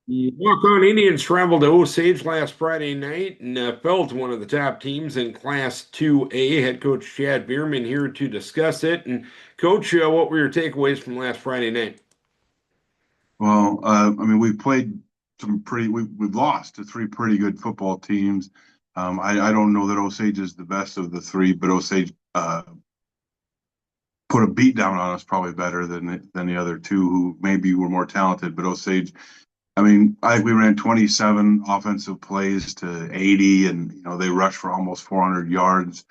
The walk-on Indians traveled to Osage last Friday night and fell to one of the top teams in Class 2A. Head coach Chad Beermann here to discuss it. And coach, what were your takeaways from last Friday night? Well, I mean, we've played we've lost to three pretty good football teams. I don't know that Osage is the best of the three, but Osage put a beat down on us probably better than the other two who maybe were more talented. But Osage, I mean, I think we ran 27 offensive plays to 80, and they rushed for almost 400 yards.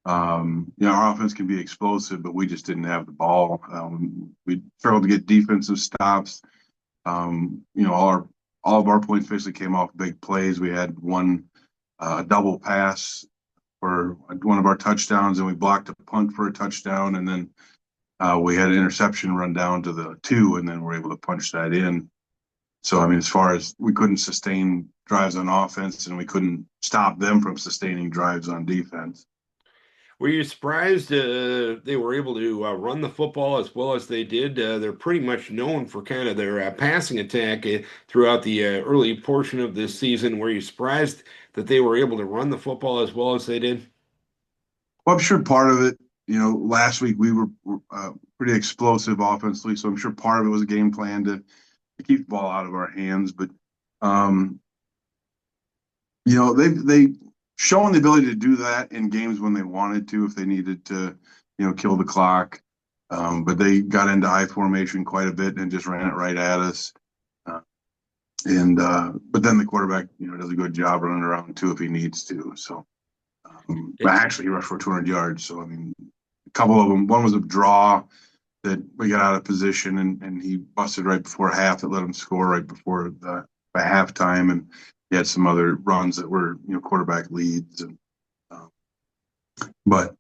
Our offense can be explosive, but we just didn't have the ball. We struggled to get defensive stops. All of our points basically came off big plays. We had one double pass for one of our touchdowns, and we blocked a punt for a touchdown, and then we had an interception run down to the two, and then we're able to punch that in. So, I mean, as far as we couldn't sustain drives on offense, and we couldn't stop them from sustaining drives on defense. Were you surprised they were able to run the football as well as they did? They're pretty much known for kind of their passing attack throughout the early portion of this season. Were you surprised that they were able to run the football as well as they did? Well, I'm sure part of it, last week we were pretty explosive offensively, so I'm sure part of it was a game plan to keep the ball out of our hands. But um, they've shown the ability to do that in games when they wanted to, if they needed to, kill the clock. But they got into high formation quite a bit and just ran it right at us. Uh, and but then the quarterback, does a good job running around too if he needs to. So, but actually, he rushed for 200 yards. So I mean, a couple of them. One was a draw that we got out of position, and he busted right before half that let him score right before the by halftime, and he had some other runs that were quarterback leads, and um, but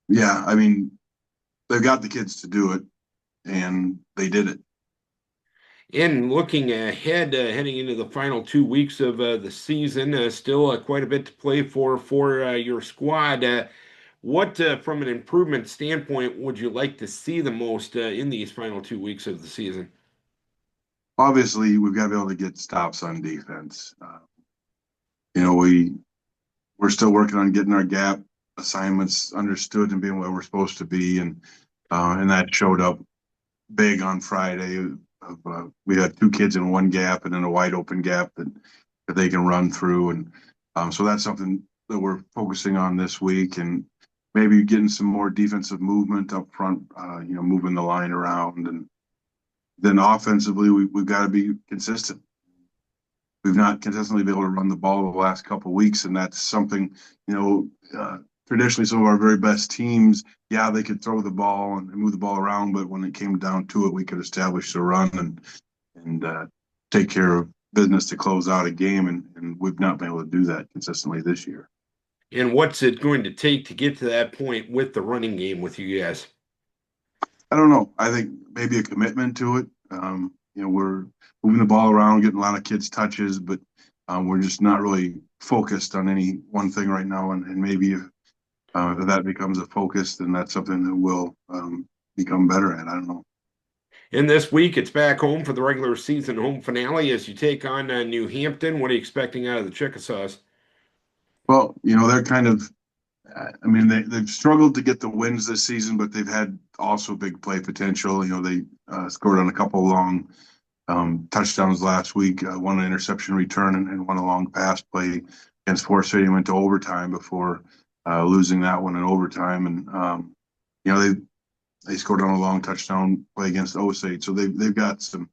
yeah, I mean they've got the kids to do it, and they did it. And looking ahead, heading into the final 2 weeks of the season, still quite a bit to play for your squad. What, from an improvement standpoint, would you like to see the most in these final 2 weeks of the season? Obviously, we've got to be able to get stops on defense. You know, we're still working on getting our gap assignments understood and being where we're supposed to be, and that showed up big on Friday. We had two kids in one gap and then a wide open gap that they can run through, and so that's something that we're focusing on this week, and maybe getting some more defensive movement up front. Moving the line around, and then offensively, we've got to be consistent. We've not consistently been able to run the ball the last couple of weeks, and that's something you know. Traditionally, some of our very best teams, yeah, they could throw the ball and move the ball around, but when it came down to it, we could establish the run and take care of business to close out a game, and we've not been able to do that consistently this year. And what's it going to take to get to that point with the running game with you guys? I don't know. I think maybe a commitment to it. We're moving the ball around, getting a lot of kids touches, but we're just not really focused on any one thing right now. And maybe if that becomes a focus, then that's something that we'll become better at. I don't know. And this week, it's back home for the regular season home finale as you take on New Hampton. What are you expecting out of the Chickasaws? Well, they're kind of. I mean, they've struggled to get the wins this season, but they've had also big play potential. They scored on a couple long touchdowns last week, one an interception return and one a long pass play against Forest Stadium, went to overtime before losing that one in overtime. And they scored on a long touchdown play against Osage, so they've got some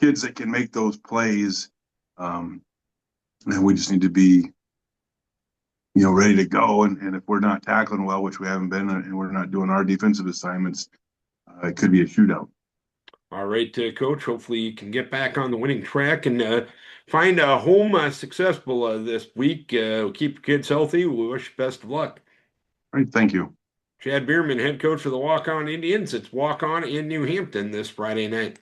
kids that can make those plays, and we just need to be ready to go. And if we're not tackling well, which we haven't been, and we're not doing our defensive assignments, it could be a shootout. All right, Coach. Hopefully, you can get back on the winning track and find a home successful this week. Keep your kids healthy. We wish you best of luck. All right, thank you. Chad Beerman, head coach of the Walk On Indians. It's Walk On in New Hampton this Friday night.